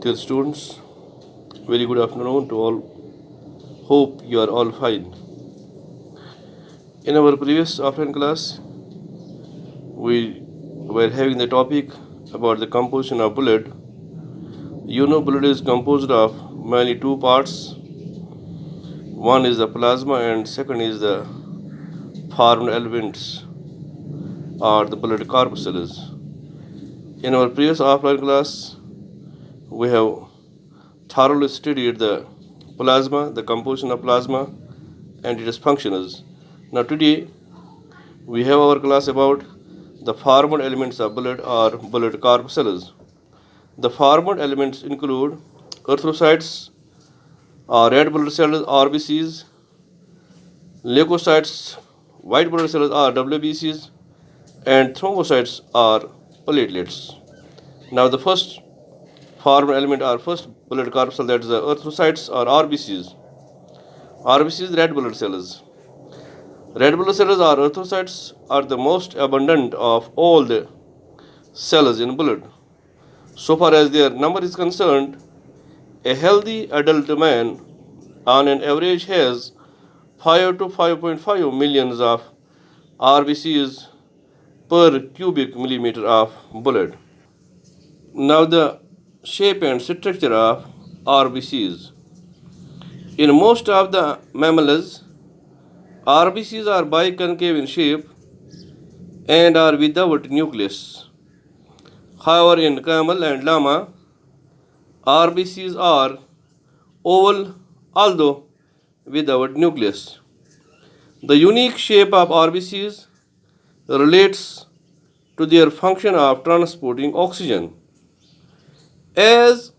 Dear students, very good afternoon to all. Hope you are all fine. In our previous offline class, we were having the topic about the composition of blood. You know, blood is composed of mainly two parts. One is the plasma, and second is the formed elements or the blood corpuscles. In our previous offline class, we have thoroughly studied the plasma, the composition of plasma, and its functions. Now, today we have our class about the formed elements of blood or blood corpuscles. The formed elements include erythrocytes or red blood cells RBCs, leukocytes, white blood cells or WBCs, and thrombocytes or platelets. Now, the first formed element or first blood corpuscle, that is the erythrocytes or RBCs. RBCs, red blood cells. Red blood cells or erythrocytes are the most abundant of all the cells in blood. So far as their number is concerned, a healthy adult man on an average has 5 to 5.5 millions of RBCs per cubic millimeter of blood. Now the shape and structure of RBCs. In most of the mammals, RBCs are biconcave in shape and are without nucleus. However, in camel and llama, RBCs are oval, although without nucleus. The unique shape of RBCs relates to their function of transporting oxygen. As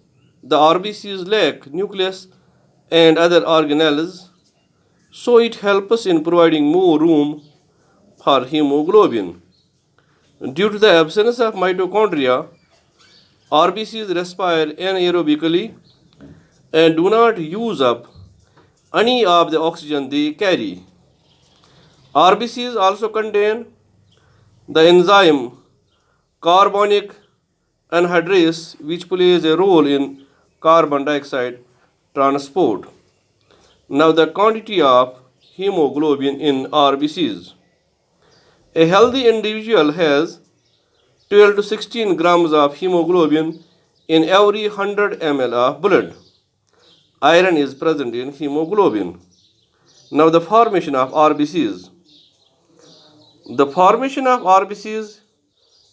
the RBCs lack nucleus and other organelles, so it helps in providing more room for hemoglobin. Due to the absence of mitochondria, RBCs respire anaerobically and do not use up any of the oxygen they carry. RBCs also contain the enzyme carbonic anhydrase, which plays a role in carbon dioxide transport. Now, the quantity of hemoglobin in RBCs. A healthy individual has 12 to 16 grams of hemoglobin in every 100 ml of blood. Iron is present in hemoglobin. Now, the formation of RBCs. The formation of RBCs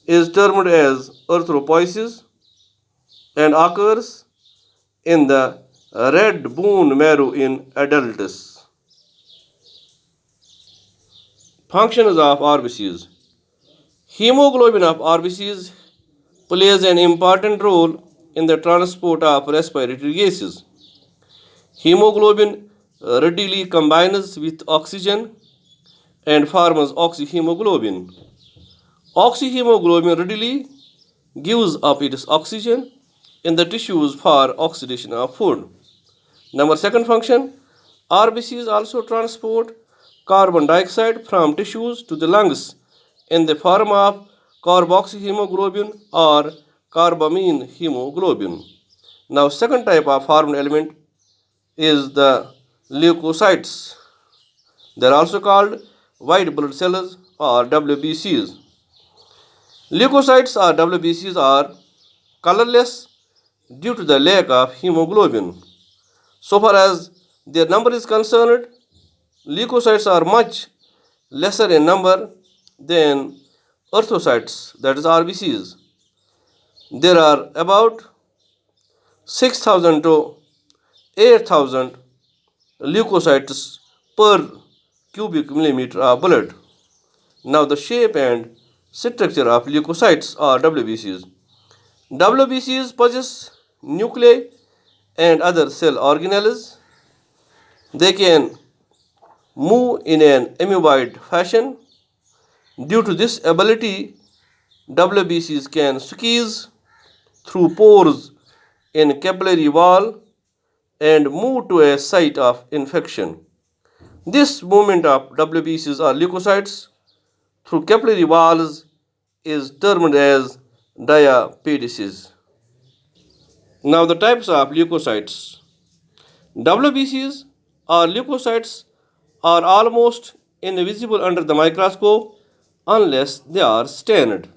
is termed as erythropoiesis and occurs in the red bone marrow in adults. Functions of RBCs. Hemoglobin of RBCs plays an important role in the transport of respiratory gases. Hemoglobin readily combines with oxygen and forms oxyhemoglobin. Oxyhemoglobin readily gives up its oxygen in the tissues for oxidation of food. Number second function, RBCs also transport carbon dioxide from tissues to the lungs in the form of carboxyhemoglobin or carbamine hemoglobin. Now, second type of formed element is the leukocytes. They are also called white blood cells or WBCs. Leukocytes or WBCs are colorless due to the lack of hemoglobin. So far as their number is concerned, leukocytes are much lesser in number than erythrocytes, that is RBCs. There are about 6,000 to 8,000 leukocytes per cubic millimeter of blood. Now, the shape and structure of leukocytes or WBCs. WBCs possess nuclei and other cell organelles. They can move in an amoeboid fashion. Due to this ability, WBCs can squeeze through pores in capillary wall and move to a site of infection. This movement of WBCs or leukocytes through capillary walls is termed as diapedesis. Now the types of leukocytes. WBCs or leukocytes are almost invisible under the microscope unless they are stained.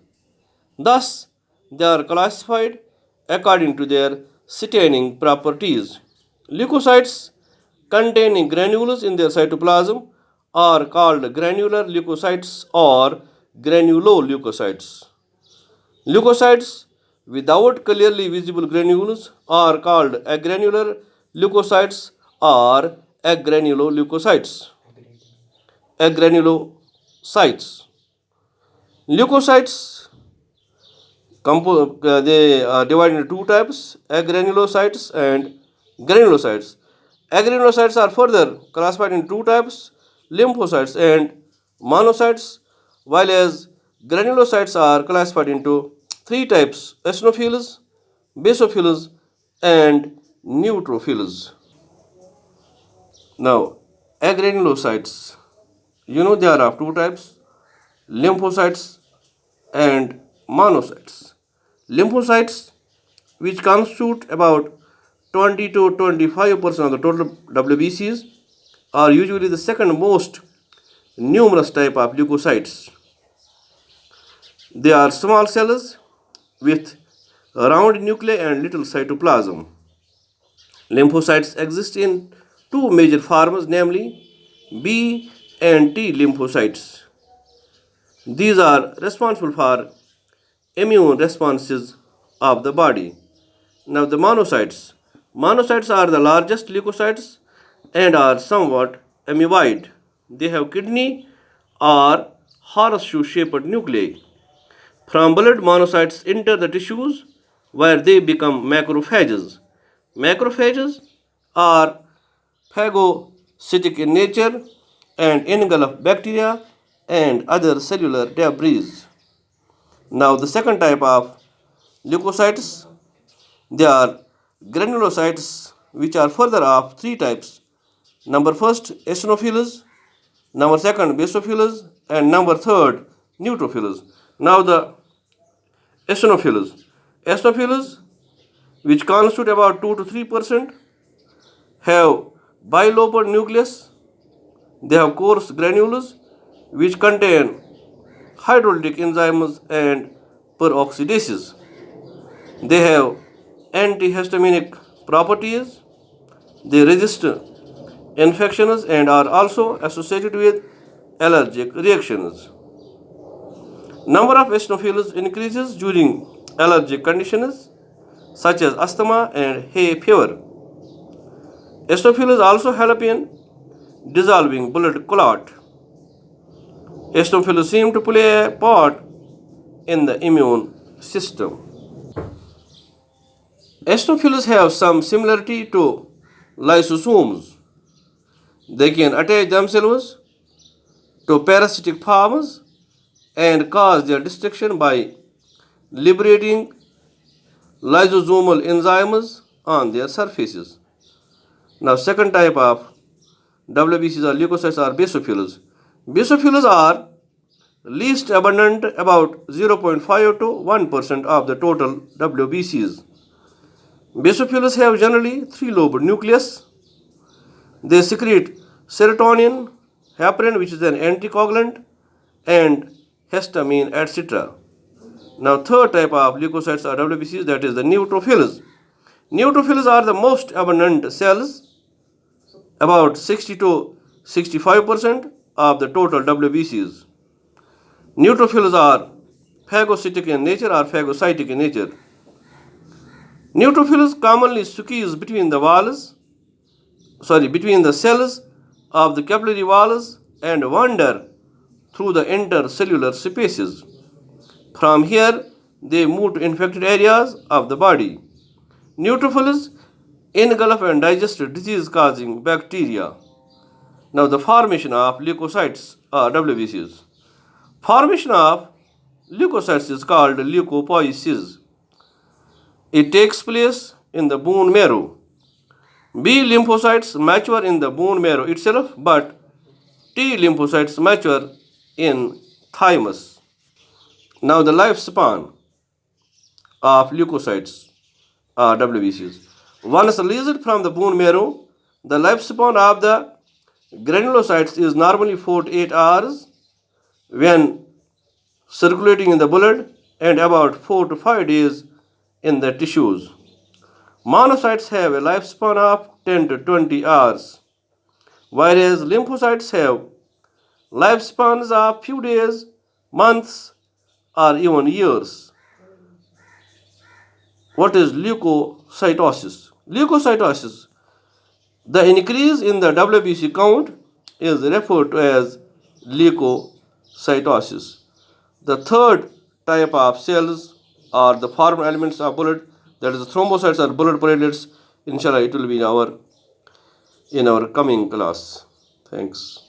Thus, they are classified according to their staining properties. Leukocytes containing granules in their cytoplasm are called granular leukocytes or granuloleukocytes. Leukocytes without clearly visible granules are called agranular leukocytes or agranuloleukocytes. Agranulocytes. Leukocytes they are divided into two types: agranulocytes and granulocytes. Agranulocytes are further classified into two types: lymphocytes and monocytes, while as granulocytes are classified into three types: eosinophils, basophils, and neutrophils. Now, agranulocytes, there are two types: lymphocytes and monocytes. Lymphocytes, which constitute about 20 to 25% of the total WBCs, are usually the second most numerous type of leukocytes. They are small cells with round nuclei and little cytoplasm. Lymphocytes exist in two major forms, namely B and T lymphocytes. These are responsible for immune responses of the body. Now, the monocytes. Monocytes are the largest leukocytes and are somewhat amoeboid. They have kidney or horseshoe shaped nuclei. From blood, monocytes enter the tissues where they become macrophages. Macrophages are phagocytic in nature and engulf bacteria and other cellular debris. Now, the second type of leukocytes, they are granulocytes, which are further of three types. Number first, eosinophils, number second, basophils, and number third, neutrophils. Now, the eosinophils. Eosinophils, which constitute about 2 to 3%, have bilobed nucleus. They have coarse granules which contain hydrolytic enzymes and peroxidases. They have antihistaminic properties. They resist infections and are also associated with allergic reactions. Number of eosinophils increases during allergic conditions such as asthma and hay fever. Eosinophils also help in dissolving blood clot. Eosinophils seem to play a part in the immune system. Eosinophils have some similarity to lysosomes. They can attach themselves to parasitic forms and cause their destruction by liberating lysosomal enzymes on their surfaces. Now, second type of WBCs or leukocytes are basophils. Basophils are least abundant, about 0.5 to 1% of the total WBCs. Basophils have generally three-lobed nucleus. They secrete serotonin, heparin, which is an anticoagulant, and histamine, etc. Now, third type of leukocytes or WBCs, that is the neutrophils. Neutrophils are the most abundant cells, about 60 to 65% of the total WBCs. Neutrophils are phagocytic in nature or phagocytic in nature. Neutrophils commonly squeeze between the cells of the capillary walls and wander through the intercellular spaces. From here, they move to infected areas of the body. Neutrophils engulf and digest disease-causing bacteria. Now, the formation of leukocytes or WBCs. Formation of leukocytes is called leukopoiesis. It takes place in the bone marrow. B lymphocytes mature in the bone marrow itself, but T lymphocytes mature in thymus. Now, the lifespan of leukocytes. are WBCs. Once released from the bone marrow, the lifespan of the granulocytes is normally 4 to 8 hours when circulating in the blood and about 4 to 5 days in the tissues. Monocytes have a lifespan of 10 to 20 hours, whereas lymphocytes have lifespans of few days, months, or even years. What is leukocytosis? Leukocytosis, the increase in the WBC count, is referred to as leukocytosis. The third type of cells are the formed elements of blood, that is, the thrombocytes or blood platelets. Inshallah, it will be in our coming class. Thanks.